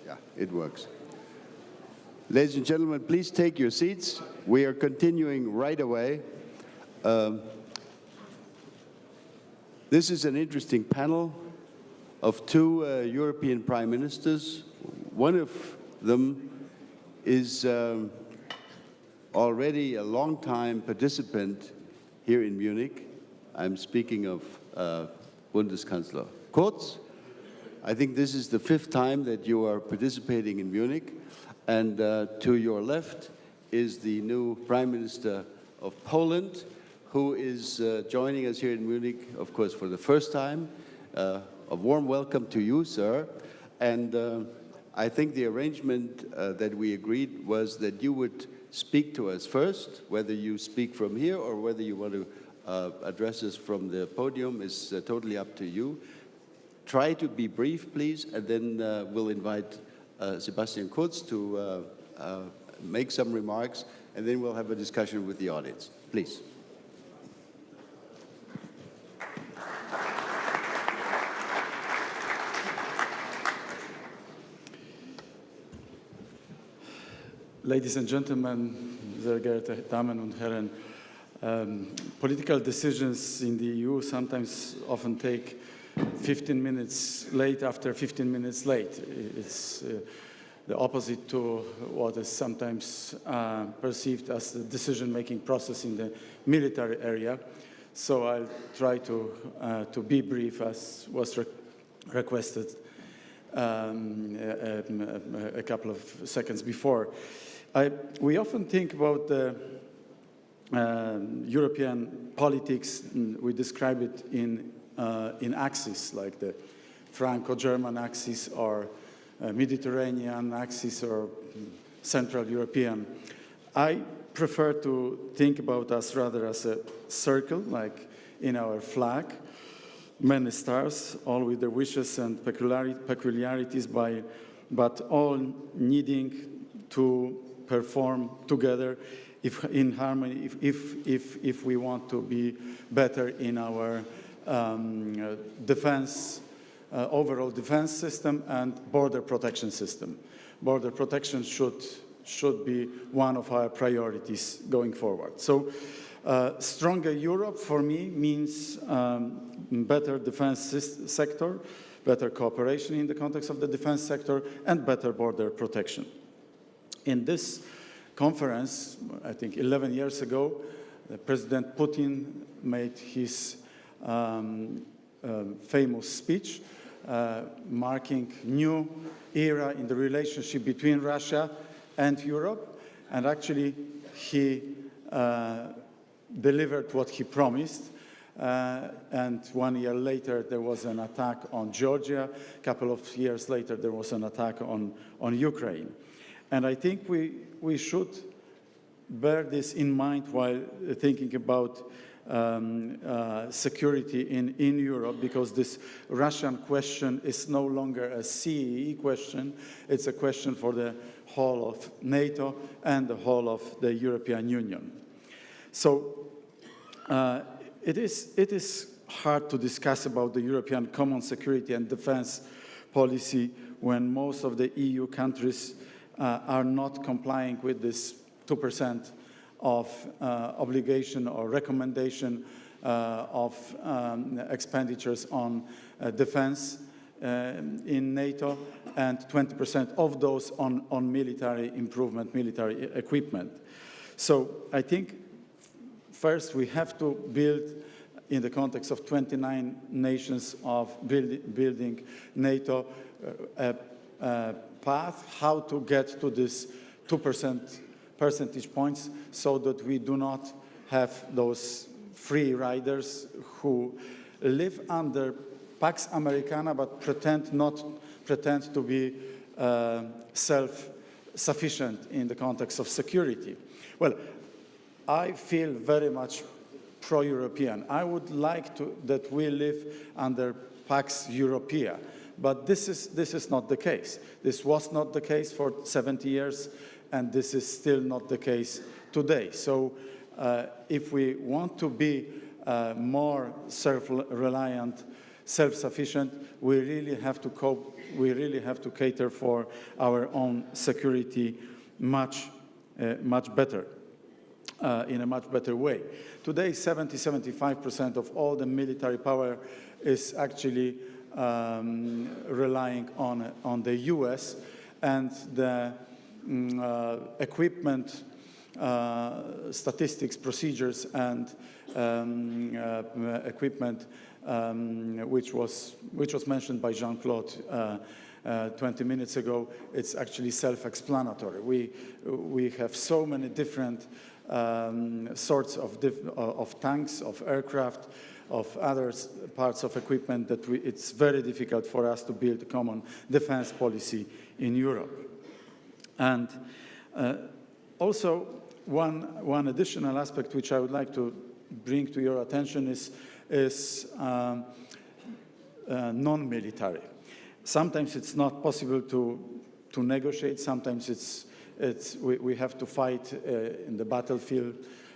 Yeah, it works. Ladies and gentlemen, please take your seats. We are continuing right away. This is an interesting panel of two European prime ministers. One of them is already a long-time participant here in Munich. I'm speaking of Bundeskanzler Kurz. I think this is the 5th time that you are participating in Munich. And to your left is the new Prime Minister of Poland, who is joining us here in Munich, of course, for the first time. A warm welcome to you, sir. And I think the arrangement that we agreed was that you would speak to us first. Whether you speak from here or whether you want to address us from the podium is totally up to you. Try to be brief, please, and then we'll invite Sebastian Kurz to make some remarks, and then we'll have a discussion with the audience. Please. Ladies and gentlemen, sehr geehrte Damen und Herren, political decisions in the EU sometimes often take 15 minutes late after 15 minutes late. It's the opposite to what is sometimes perceived as the decision-making process in the military area. So I'll try to be brief, as was requested a couple of seconds before. We often think about the European politics, we describe it in axes, like the Franco-German axis or Mediterranean axis or Central European. I prefer to think about us rather as a circle, like in our flag, many stars, all with their wishes and peculiarities, but all needing to perform together in harmony if we want to be better in our defense, overall defense system and border protection system. Border protection should be one of our priorities going forward. So stronger Europe for me means better defense sector, better cooperation in the context of the defense sector, and better border protection. In this conference, I think 11 years ago, President Putin made his famous speech marking new era in the relationship between Russia and Europe, and actually he delivered what he promised. And 1 year later, there was an attack on Georgia. A couple of years later, there was an attack on Ukraine. And I think we should bear this in mind while thinking about security in Europe, because this Russian question is no longer a CEE question. It's a question for the whole of NATO and the whole of the European Union. So it is hard to discuss about the European common security and defense policy when most of the EU countries are not complying with this 2% of obligation or recommendation of expenditures on defense in NATO, and 20% of those on military improvement, military equipment. So I think first we have to build, in the context of 29 nations, of building NATO, a path how to get to this 2% percentage points, so that we do not have those free riders who live under Pax Americana but pretend to be self-sufficient in the context of security. Well, I feel very much pro-European. I would like that we live under Pax Europea, but this is not the case. This was not the case for 70 years, and this is still not the case today. So if we want to be more self-reliant self-sufficient. We really have to cope. We really have to cater for our own security much better, in a much better way. Today, 70–75% of all the military power is actually relying on the US, and the equipment, statistics, procedures, and equipment which was mentioned by Jean-Claude 20 minutes ago, it's actually self-explanatory. We have so many different sorts of tanks, of aircraft, of other parts of equipment that it's very difficult for us to build a common defense policy in Europe. And also, one additional aspect which I would like to bring to your attention is non-military. Sometimes it's not possible to negotiate. Sometimes we have to fight in the battlefield,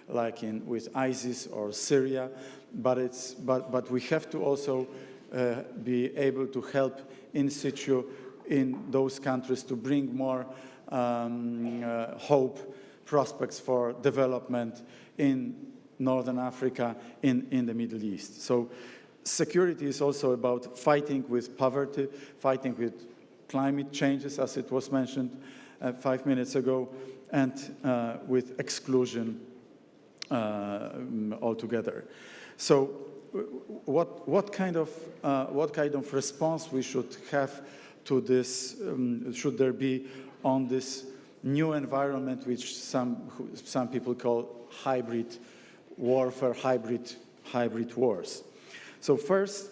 like with ISIS or Syria. But we have to also be able to help in situ in those countries to bring more hope, prospects for development in Northern Africa, in the Middle East. So security is also about fighting with poverty, fighting with climate changes, as it was mentioned 5 minutes ago, and with exclusion altogether. So what kind of response we should have to this, should there be on this new environment which some people call hybrid warfare, hybrid wars? So first,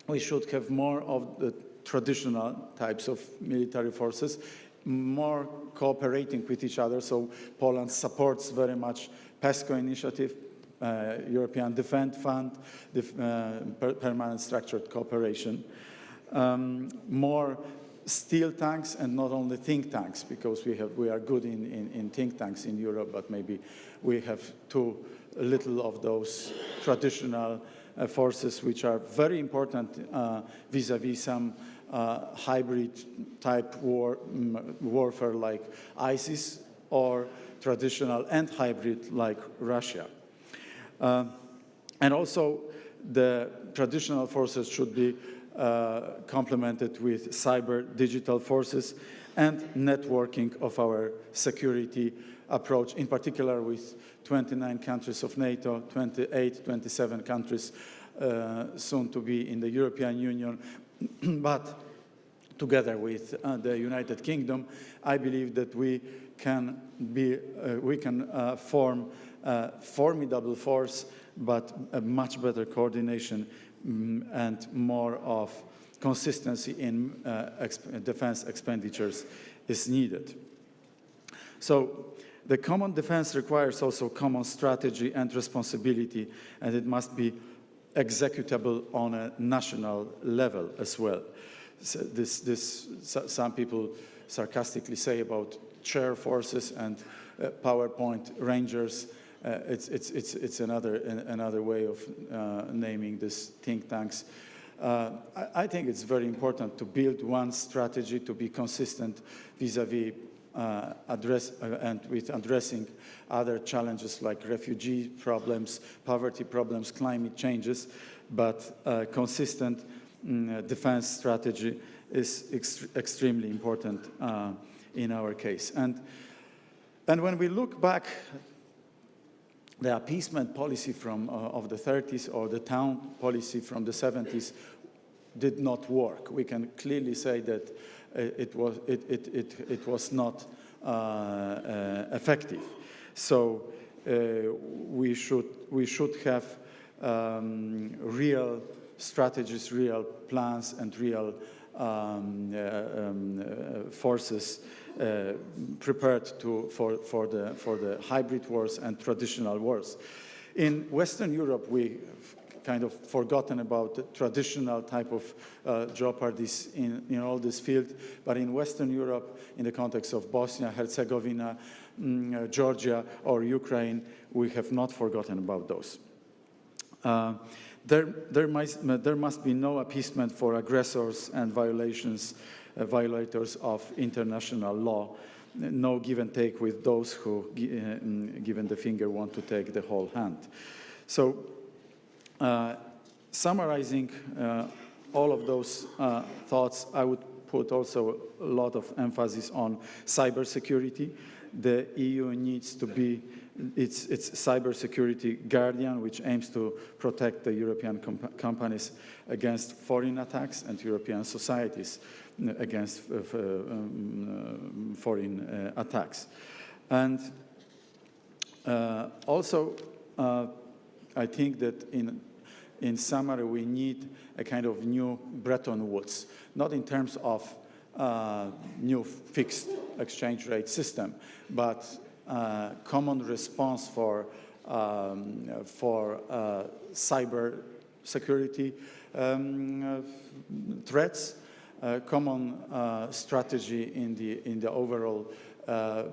we should have more of the traditional types of military forces, more cooperating with each other. So Poland supports very much PESCO initiative, European Defence Fund, permanent structured cooperation. More steel tanks and not only think tanks, because we are good in think tanks in Europe, but maybe we have too little of those traditional forces, which are very important vis-à-vis some hybrid type warfare like ISIS, or traditional and hybrid like Russia. And also the traditional forces should be complemented with cyber digital forces and networking of our security approach, in particular with 29 countries of NATO, 28, 27 countries soon to be in the European Union, but together with the United Kingdom, I believe that we can form a formidable force, but a much better coordination and more of consistency in defense expenditures is needed. So the common defense requires also common strategy and responsibility, and it must be executable on a national level as well. So some people sarcastically say about chair forces and PowerPoint rangers. It's another way of naming these think tanks. I think it's very important to build one strategy to be consistent vis-à-vis addressing other challenges like refugee problems, poverty problems, climate changes, but consistent defense strategy is extremely important in our case. And when we look back, the appeasement policy of the 30s or the town policy from the 70s did not work. We can clearly say that it was not effective. So we should have real strategies, real plans, and real forces prepared for the hybrid wars and traditional wars. In Western Europe, we kind of forgotten about the traditional type of jeopardies in all this field, but in Western Europe, in the context of Bosnia, Herzegovina, Georgia, or Ukraine, we have not forgotten about those. There must be no appeasement for aggressors and violators of international law. No give and take with those who, given the finger, want to take the whole hand. So, summarizing all of those thoughts, I would put also a lot of emphasis on cybersecurity. The EU needs to be its cybersecurity guardian, which aims to protect the European companies against foreign attacks and European societies against foreign attacks. And also, I think that in summary, we need a kind of new Bretton Woods, not in terms of new fixed exchange rate system, but common response for cyber security threats, common strategy in the overall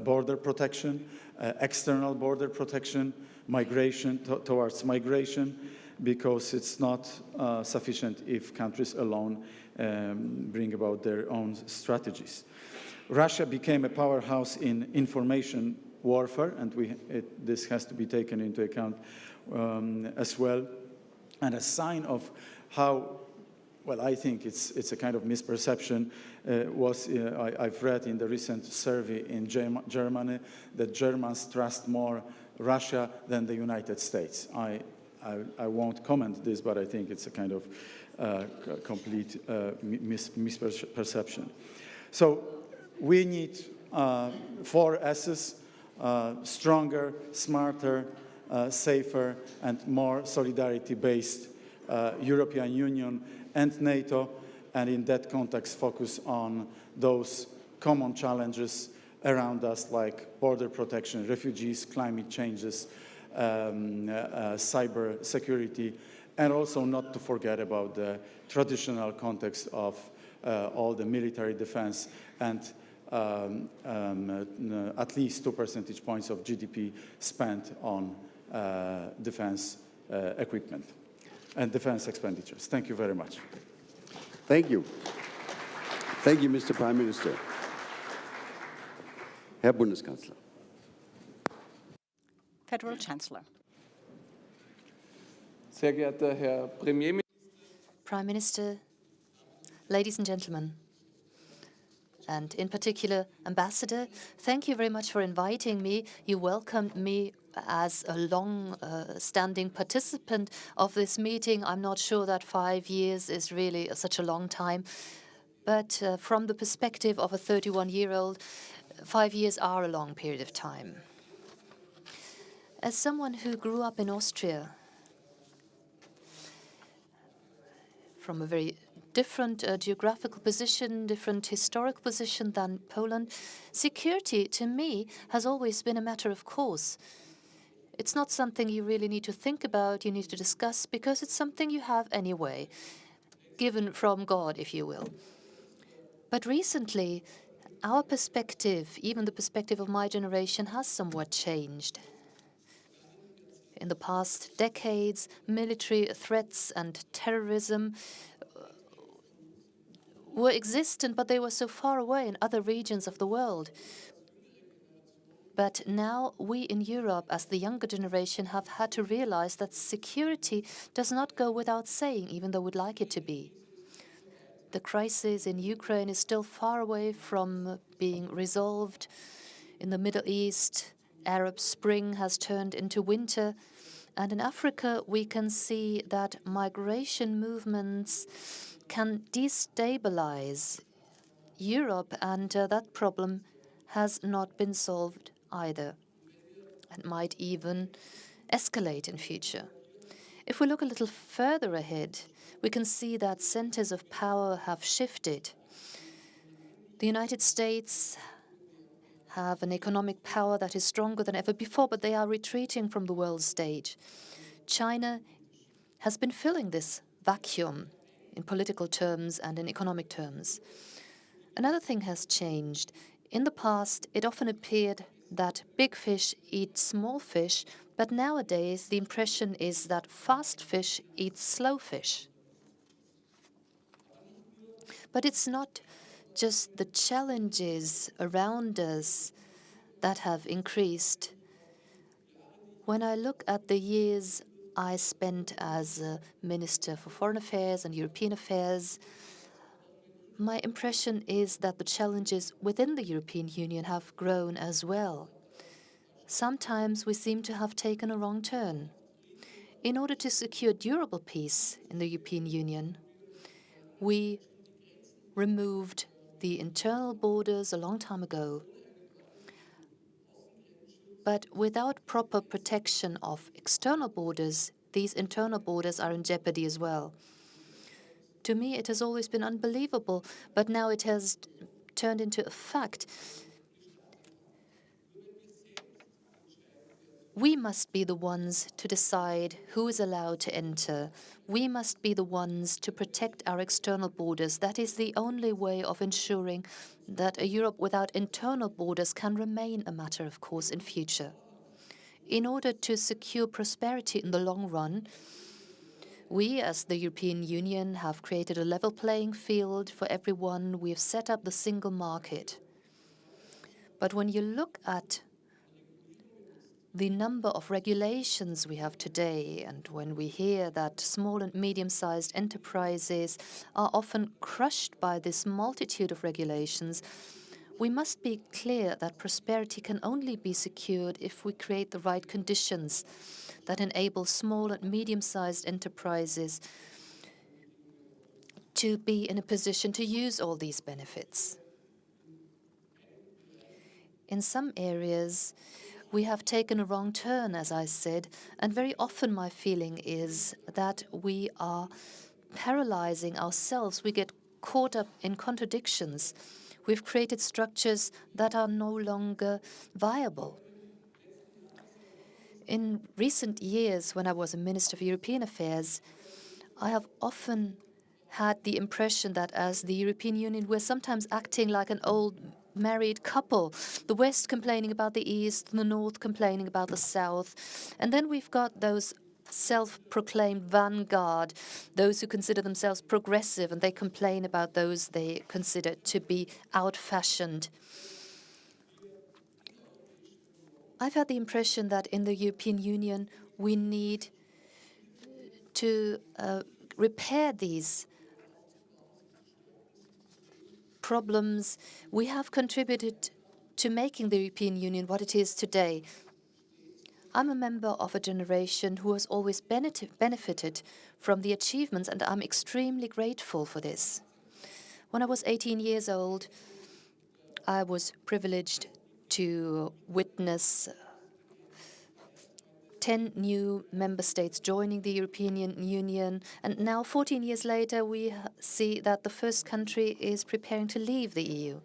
border protection, external border protection, migration towards migration, because it's not sufficient if countries alone bring about their own strategies. Russia became a powerhouse in information warfare, and this has to be taken into account as well. And a sign of how, well, I think it's a kind of misperception, I've read in the recent survey in Germany that Germans trust more Russia than the United States. I won't comment this, but I think it's a kind of complete misperception. So we need 4 S's: stronger, smarter, safer, and more solidarity-based European Union and NATO, and in that context focus on those common challenges around us, like border protection, refugees, climate changes, cyber security, and also not to forget about the traditional context of all the military defense and at least 2 percentage points of GDP spent on defense equipment and defense expenditures. Thank you very much. Thank you. Thank you, Mr. Prime Minister. Herr Bundeskanzler. Federal Chancellor. Sehr geehrter Herr Premierminister, Prime Minister, ladies and gentlemen, and in particular, Ambassador, thank you very much for inviting me. You welcomed me as a long-standing participant of this meeting. I'm not sure that 5 years is really such a long time, but from the perspective of a 31-year-old, 5 years are a long period of time. As someone who grew up in Austria, from a very different geographical position, different historic position than Poland, security to me has always been a matter of course. It's not something you really need to think about, you need to discuss, because it's something you have anyway, given from God, if you will. But recently, our perspective, even the perspective of my generation, has somewhat changed. In the past decades, military threats and terrorism were existent, but they were so far away in other regions of the world. But now we in Europe, as the younger generation, have had to realize that security does not go without saying, even though we'd like it to be. The crisis in Ukraine is still far away from being resolved. In the Middle East, Arab Spring has turned into winter. And in Africa, we can see that migration movements can destabilize Europe, and that problem has not been solved either, and might even escalate in future. If we look a little further ahead, we can see that centers of power have shifted. The United States have an economic power that is stronger than ever before, but they are retreating from the world stage. China has been filling this vacuum in political terms and in economic terms. Another thing has changed. In the past, it often appeared that big fish eat small fish, But nowadays, the impression is that fast fish eats slow fish. But it's not just the challenges around us that have increased. When I look at the years I spent as a Minister for Foreign Affairs and European Affairs, my impression is that the challenges within the European Union have grown as well. Sometimes we seem to have taken a wrong turn. In order to secure durable peace in the European Union, we removed the internal borders a long time ago. But without proper protection of external borders, these internal borders are in jeopardy as well. To me, it has always been unbelievable, but now it has turned into a fact. We must be the ones to decide who is allowed to enter. We must be the ones to protect our external borders. That is the only way of ensuring that a Europe without internal borders can remain a matter of course in future. In order to secure prosperity in the long run, we, as the European Union, have created a level playing field for everyone. We have set up the single market. But when you look at the number of regulations we have today, and when we hear that small and medium-sized enterprises are often crushed by this multitude of regulations, we must be clear that prosperity can only be secured if we create the right conditions that enable small and medium-sized enterprises to be in a position to use all these benefits. In some areas, we have taken a wrong turn, as I said, and very often my feeling is that we are paralyzing ourselves. We get caught up in contradictions. We've created structures that are no longer viable. In recent years, when I was a Minister for European Affairs, I have often had the impression that as the European Union, we're sometimes acting like an old married couple, the West complaining about the East, the North complaining about the South. And then we've got those self-proclaimed vanguard, those who consider themselves progressive, and they complain about those they consider to be out-fashioned. I've had the impression that in the European Union, we need to repair these problems. We have contributed to making the European Union what it is today. I'm a member of a generation who has always benefited from the achievements, and I'm extremely grateful for this. When I was 18 years old, I was privileged to witness 10 new member states joining the European Union, and now 14 years later we see that the first country is preparing to leave the EU.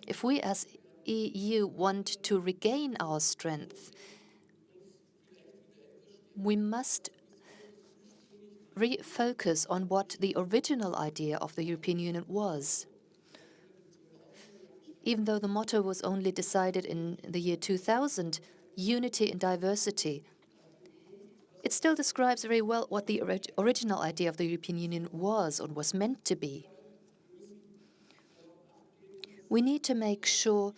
If we as EU want to regain our strength, we must refocus on what the original idea of the European Union was. Even though the motto was only decided in the year 2000, unity in diversity, it still describes very well what the original idea of the European Union was or was meant to be. We need to make sure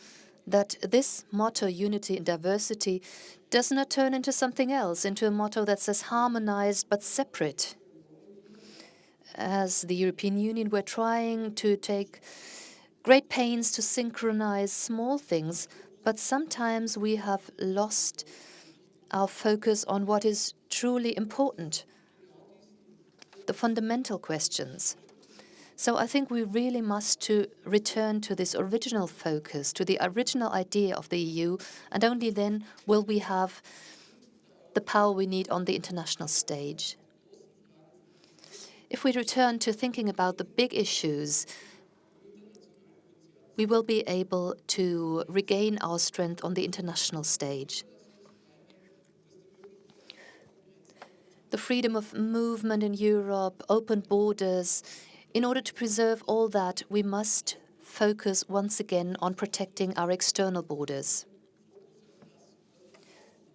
that this motto, unity in diversity, does not turn into something else, into a motto that says harmonized but separate. As the European Union, we're trying to take great pains to synchronize small things, but sometimes we have lost our focus on what is truly important, the fundamental questions. So I think we really must return to this original focus, to the original idea of the EU, and only then will we have the power we need on the international stage. If we return to thinking about the big issues, we will be able to regain our strength on the international stage. The freedom of movement in Europe, open borders. In order to preserve all that, we must focus once again on protecting our external borders.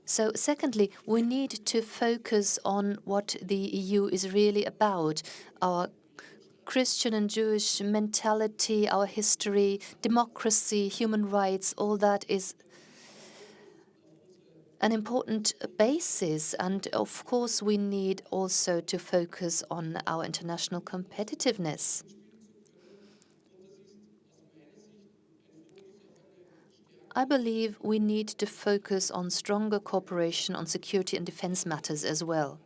So secondly, we need to focus on what the EU is really about, our Christian and Jewish mentality, our history, democracy, human rights, all that is an important basis. And of course, we need also to focus on our international competitiveness. I believe we need to focus on stronger cooperation on security and defense matters as well.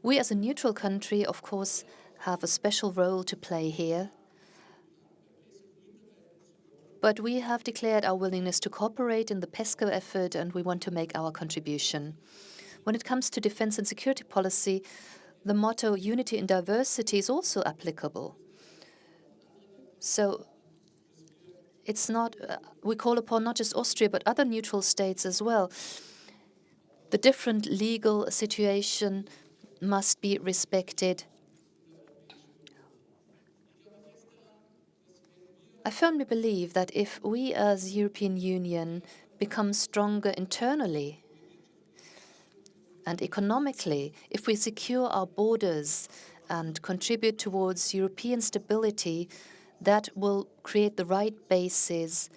We as a neutral country, of course, have a special role to play here. But we have declared our willingness to cooperate in the PESCO effort, and we want to make our contribution. When it comes to defense and security policy, the motto "Unity in Diversity" is also applicable. So it's not, we call upon not just Austria, but other neutral states as well. The different legal situation must be respected. I firmly believe that if we as European Union become stronger internally and economically, if we secure our borders and contribute towards European stability, that will create the right basis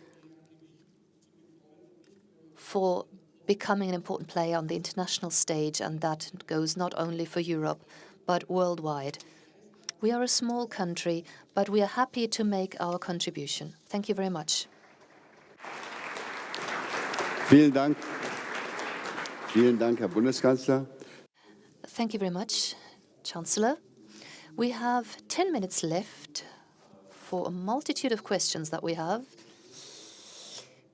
for becoming an important player on the international stage, and that goes not only for Europe, but worldwide. We are a small country, but we are happy to make our contribution. Thank you very much. Vielen Dank. Vielen Dank, Herr Bundeskanzler. Thank you very much, Chancellor. We have 10 minutes left for a multitude of questions that we have.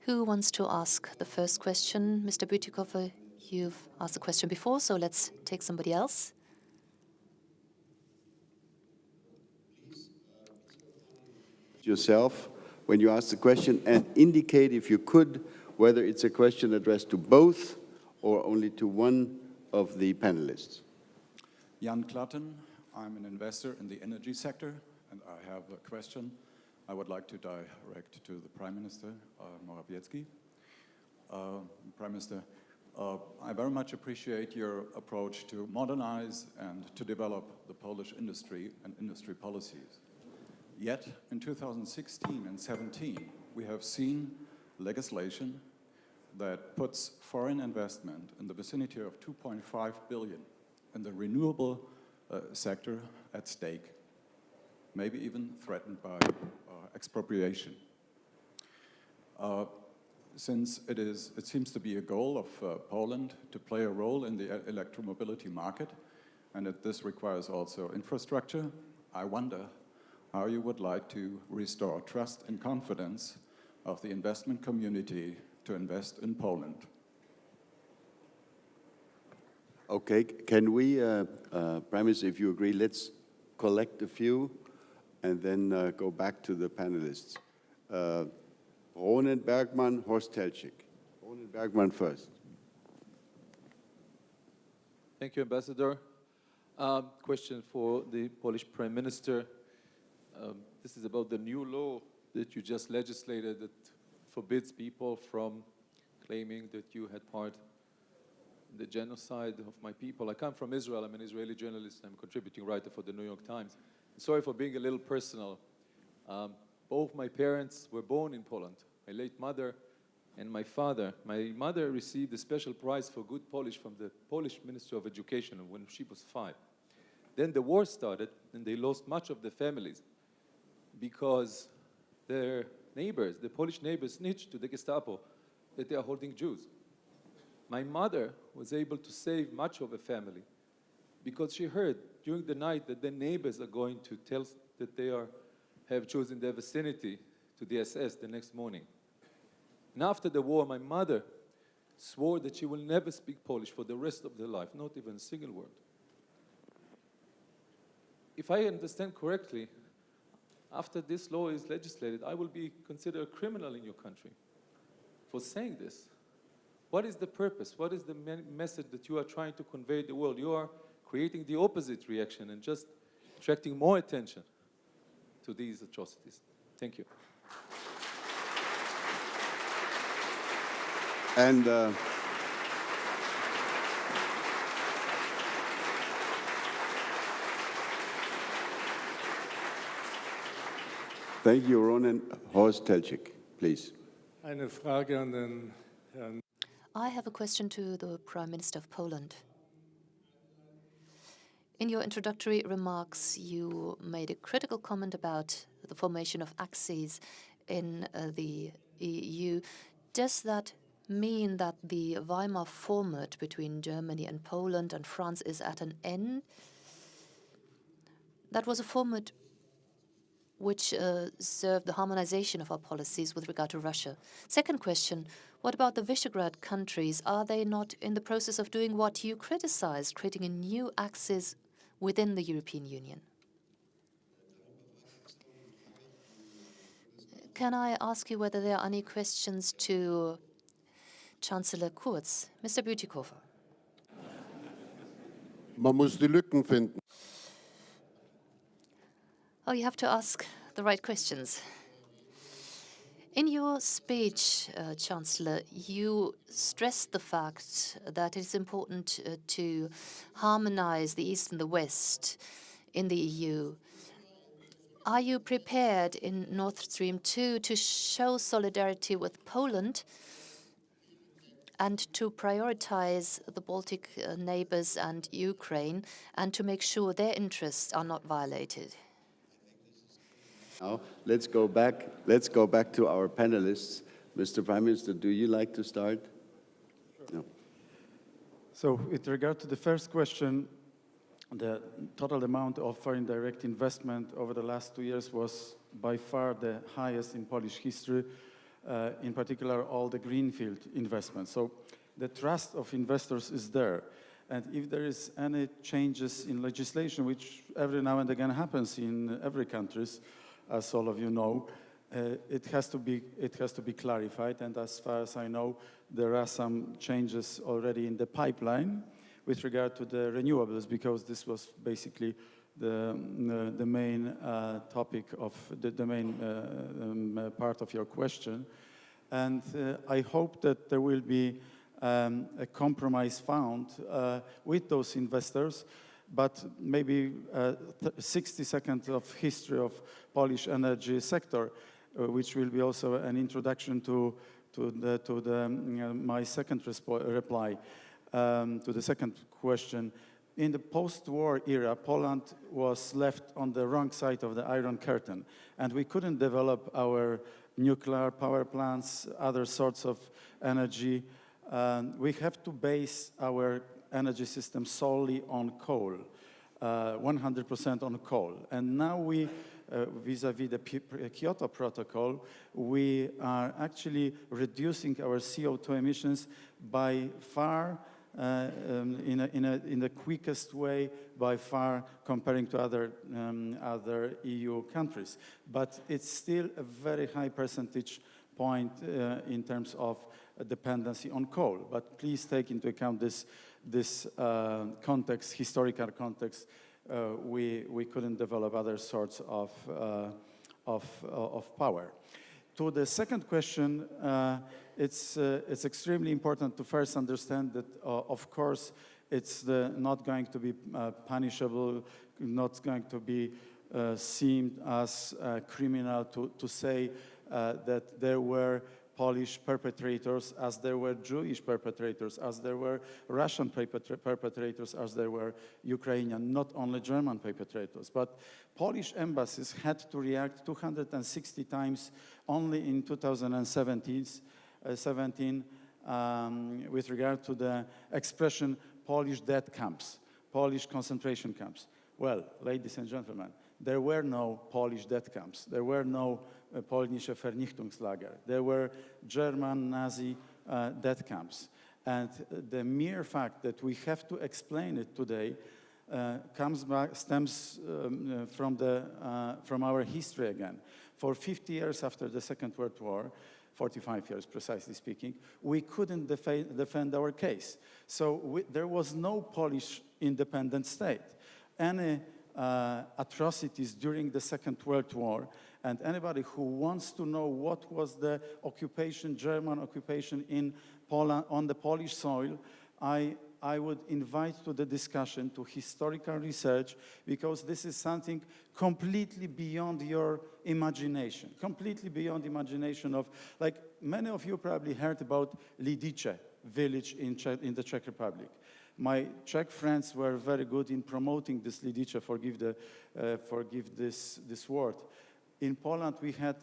Who wants to ask the first question? Mr. Bütikofer, you've asked the question before, so let's take somebody else. Yourself when you ask the question and indicate, if you could, whether it's a question addressed to both or only to one of the panelists. Jan Klatten, I'm an investor in the energy sector, and I have a question I would like to direct to the Prime Minister, Morawiecki. Prime Minister, I very much appreciate your approach to modernize and to develop the Polish industry and industry policies. Yet, in 2016 and 17, we have seen legislation that puts foreign investment in the vicinity of 2.5 billion in the renewable sector at stake, maybe even threatened by expropriation. Since it seems to be a goal of Poland to play a role in the electromobility market, and that this requires also infrastructure, I wonder how you would like to restore trust and confidence of the investment community to invest in Poland. Okay, can we, Prime Minister, if you agree, let's collect a few and then go back to the panelists. Ronen Bergmann, Horst Teltschik. Ronen Bergmann first. Thank you, Ambassador. Question for the Polish Prime Minister. This is about the new law that you just legislated that forbids people from claiming that you had part in the genocide of my people. I come from Israel. I'm an Israeli journalist. I'm a contributing writer for the New York Times. Sorry for being a little personal. Both my parents were born in Poland, my late mother and my father. My mother received a special prize for good Polish from the Polish Ministry of Education when she was 5. Then the war started, and they lost much of the families because their neighbors, the Polish neighbors, snitched to the Gestapo that they are holding Jews. My mother was able to save much of a family because she heard during the night that the neighbors are going to tell that they have Jews in their vicinity to the SS the next morning. And after the war, my mother swore that she will never speak Polish for the rest of her life, not even a single word. If I understand correctly, after this law is legislated, I will be considered a criminal in your country for saying this. What is the purpose? What is the message that you are trying to convey to the world? You are creating the opposite reaction and just attracting more attention to these atrocities. Thank you. And Thank you, Ronan. Horst Telchik, please. Eine Frage an den Herrn. I have a question to the Prime Minister of Poland. In your introductory remarks, you made a critical comment about the formation of axes in the EU. Does that mean that the Weimar format between Germany and Poland and France is at an end? That was a format which served the harmonization of our policies with regard to Russia. Second question, what about the Visegrad countries? Are they not in the process of doing what you criticized, creating a new axis within the European Union? Can I ask you whether there are any questions to Chancellor Kurz? Mr. Bütikofer. Man muss die Lücken finden. Oh, you have to ask the right questions. In your speech, Chancellor, you stressed the fact that it is important to harmonize the East and the West in the EU. Are you prepared in Nord Stream 2 to show solidarity with Poland and to prioritize the Baltic neighbors and Ukraine and to make sure their interests are not violated? Now, let's go back to our panelists. Mr. Prime Minister, do you like to start? Sure. No. So with regard to the first question, the total amount of foreign direct investment over the last 2 years was by far the highest in Polish history, in particular all the greenfield investments. So the trust of investors is there. And if there is any changes in legislation, which every now and again happens in every country, as all of you know, it has to be clarified. And as far as I know, there are some changes already in the pipeline with regard to the renewables, because this was basically the main topic of the main part of your question. And I hope that there will be a compromise found with those investors. But maybe 60 seconds of history of Polish energy sector, which will be also an introduction to my second reply to the second question. In the post-war era, Poland was left on the wrong side of the Iron Curtain, and we couldn't develop our nuclear power plants, other sorts of energy. We have to base our energy system solely on coal, 100% on coal. And now we, vis-à-vis the Kyoto Protocol, we are actually reducing our CO2 emissions by far, in the quickest way, by far, comparing to other EU countries. But it's still a very high percentage point in terms of dependency on coal. But please take into account this context, historical context. We couldn't develop other sorts of power. To the second question, it's extremely important to first understand that, of course, it's not going to be punishable, not going to be seen as criminal to say that there were Polish perpetrators, as there were Jewish perpetrators, as there were Russian perpetrators, as there were Ukrainian, not only German perpetrators. But Polish embassies had to react 260 times only in 2017 with regard to the expression Polish death camps, Polish concentration camps. Well, ladies and gentlemen, there were no Polish death camps. There were no polnische Vernichtungslager. There were German Nazi death camps. And the mere fact that we have to explain it today stems from our history again. For 50 years after the Second World War, 45 years precisely speaking, we couldn't defend our case. So there was no Polish independent state. Any atrocities during the Second World War, and anybody who wants to know what was the occupation, German occupation in Poland, on the Polish soil, I I would invite to the discussion to historical research, because this is something completely beyond your imagination, completely beyond imagination of, like, many of you probably heard about Lidice village in the Czech Republic. My Czech friends were very good in promoting this Lidice, forgive this word. In Poland, we had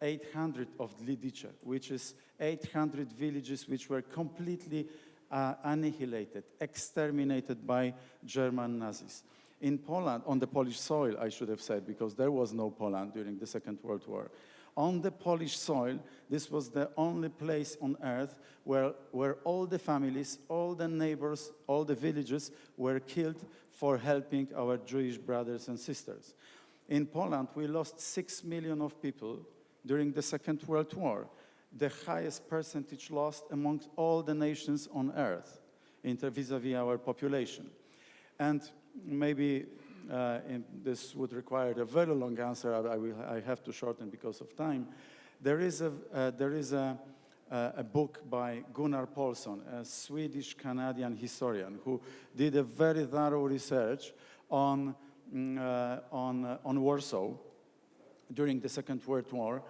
800 of Lidice, which is 800 villages which were completely annihilated, exterminated by German Nazis. In Poland, on the Polish soil, I should have said, because there was no Poland during the Second World War. On the Polish soil, this was the only place on earth where all the families, all the neighbors, all the villages were killed for helping our Jewish brothers and sisters. In Poland, we lost 6 million of people during the Second World War, the highest percentage lost amongst all the nations on earth vis-à-vis our population. And maybe this would require a very long answer. I have to shorten because of time. There is a book by Gunnar Paulsson, a Swedish-Canadian historian, who did a very thorough research on Warsaw during the Second World War,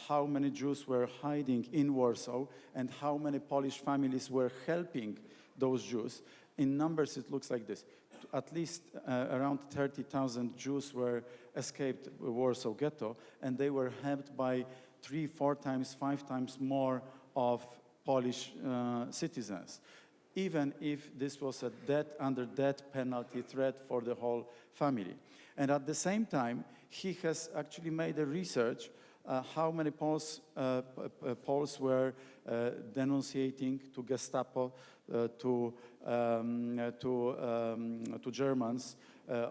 how many Jews were hiding in Warsaw and how many Polish families were helping those Jews. In numbers, it looks like this. At least around 30,000 Jews were escaped Warsaw Ghetto, and they were helped by 3, 4 times, 5 times more of Polish citizens, even if this was a under death penalty threat for the whole family. And at the same time, he has actually made a research how many Poles were denunciating to Gestapo, to Germans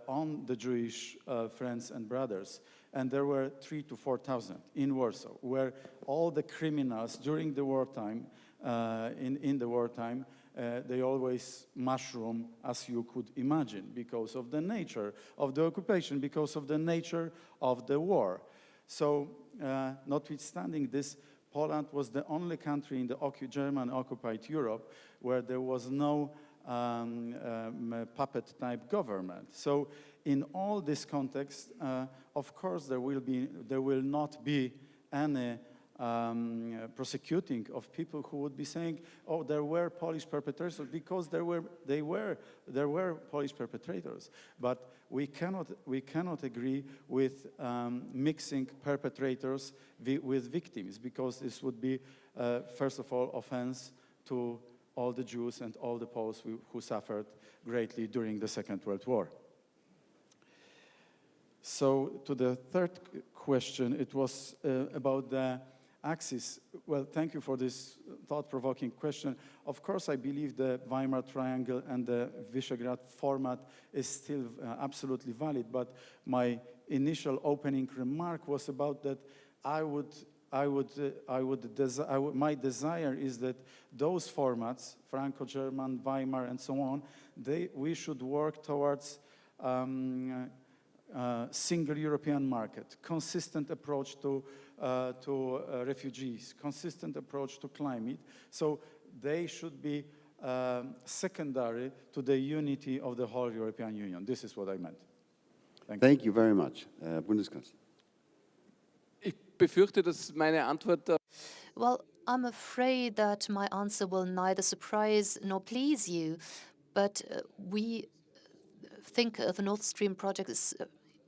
on the Jewish friends and brothers. And there were 3,000 to 4,000 in Warsaw, where all the criminals during the wartime, in the wartime, they always mushroom, as you could imagine, because of the nature of the occupation, because of the nature of the war. So, notwithstanding this, Poland was the only country in the German-occupied Europe where there was no puppet-type government. So, in all this context, of course, there will not be any prosecuting of people who would be saying, "Oh, there were Polish perpetrators," because there were Polish perpetrators. But we cannot agree with mixing perpetrators with victims, because this would be, first of all, offense to all the Jews and all the Poles who suffered greatly during the Second World War. So, to the third question, it was about the axis. Well, thank you for this thought-provoking question. Of course, I believe the Weimar Triangle and the Visegrad format is still absolutely valid, but my initial opening remark was about that my desire is that those formats, Franco-German, Weimar, and so on, we should work towards single European market, consistent approach to refugees, consistent approach to climate. So they should be secondary to the unity of the whole European Union. This is what I meant. Thank you very much, Bundeskanzler. Ich befürchte, dass meine Antwort Well, I'm afraid that my answer will neither surprise nor please you, but we think the Nord Stream project is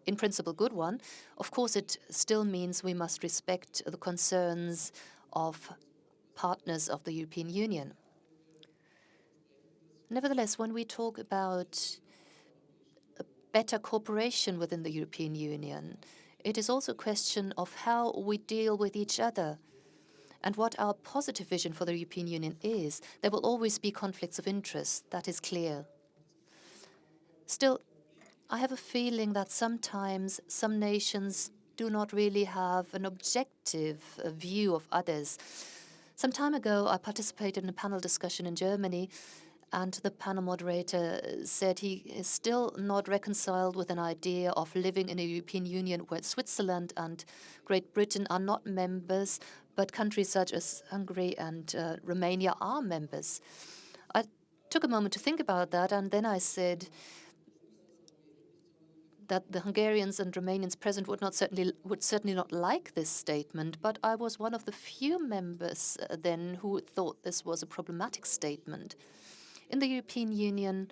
in principle a good one. Of course, it still means we must respect the concerns of partners of the European Union. Nevertheless, when we talk about a better cooperation within the European Union, it is also a question of how we deal with each other and what our positive vision for the European Union is. There will always be conflicts of interest, that is clear. Still, I have a feeling that sometimes some nations do not really have an objective view of others. Some time ago, I participated in a panel discussion in Germany, and the panel moderator said he is still not reconciled with an idea of living in a European Union where Switzerland and Great Britain are not members, but countries such as Hungary and Romania are members. took a moment to think about that, and then I said that the Hungarians and Romanians present would certainly not like this statement, but I was one of the few members then who thought this was a problematic statement. In the European Union,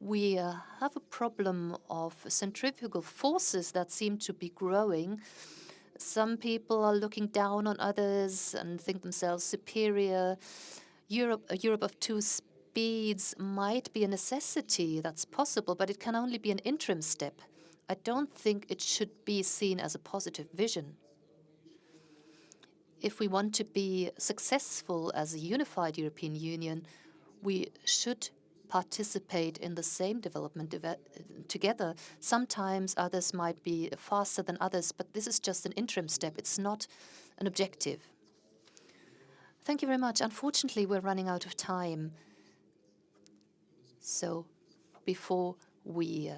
we have a problem of centrifugal forces that seem to be growing. Some people are looking down on others and think themselves superior. A Europe of two speeds might be a necessity, that's possible, but it can only be an interim step. I don't think it should be seen as a positive vision. If we want to be successful as a unified European Union, we should participate in the same development together. Sometimes others might be faster than others, but this is just an interim step. It's not an objective. Thank you very much. Unfortunately, we're running out of time. So before we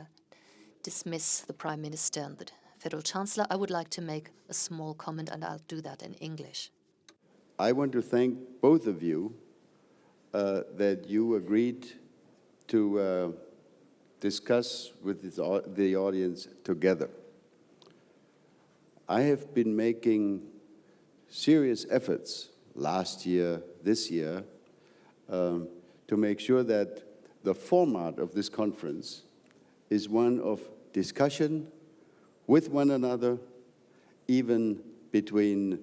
dismiss the Prime Minister and the Federal Chancellor, I would like to make a small comment, and I'll do that in English. I want to thank both of you that you agreed to discuss with the audience together. I have been making serious efforts last year, this year, to make sure that the format of this conference is one of discussion with one another, even between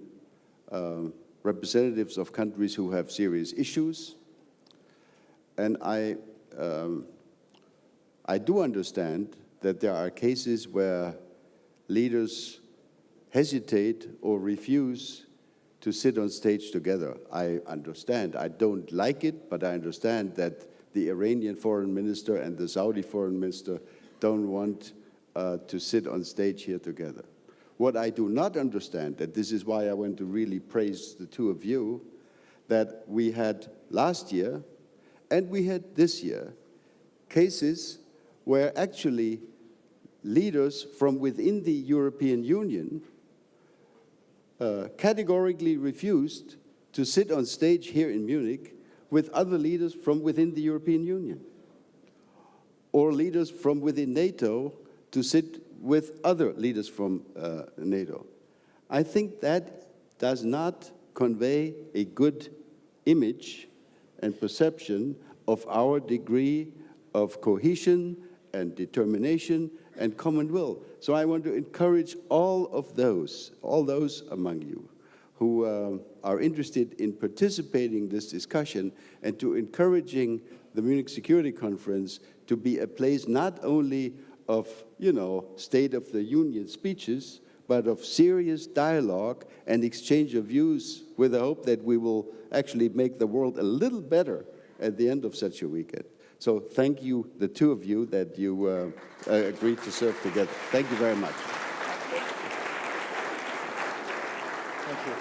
representatives of countries who have serious issues. And I do understand that there are cases where leaders hesitate or refuse to sit on stage together. I understand. I don't like it, but I understand that the Iranian foreign minister and the Saudi foreign minister don't want to sit on stage here together. What I do not understand, and this is why I want to really praise the two of you, that we had last year and we had this year cases where actually leaders from within the European Union categorically refused to sit on stage here in Munich with other leaders from within the European Union, or leaders from within NATO to sit with other leaders from NATO. I think that does not convey a good image and perception of our degree of cohesion and determination and common will. So I want to encourage all those among you who are interested in participating in this discussion, and to encouraging the Munich Security Conference to be a place not only of, State of the Union speeches, but of serious dialogue and exchange of views, with the hope that we will actually make the world a little better at the end of such a weekend. So thank you, the two of you, that you agreed to serve together. Thank you very much. Thank you.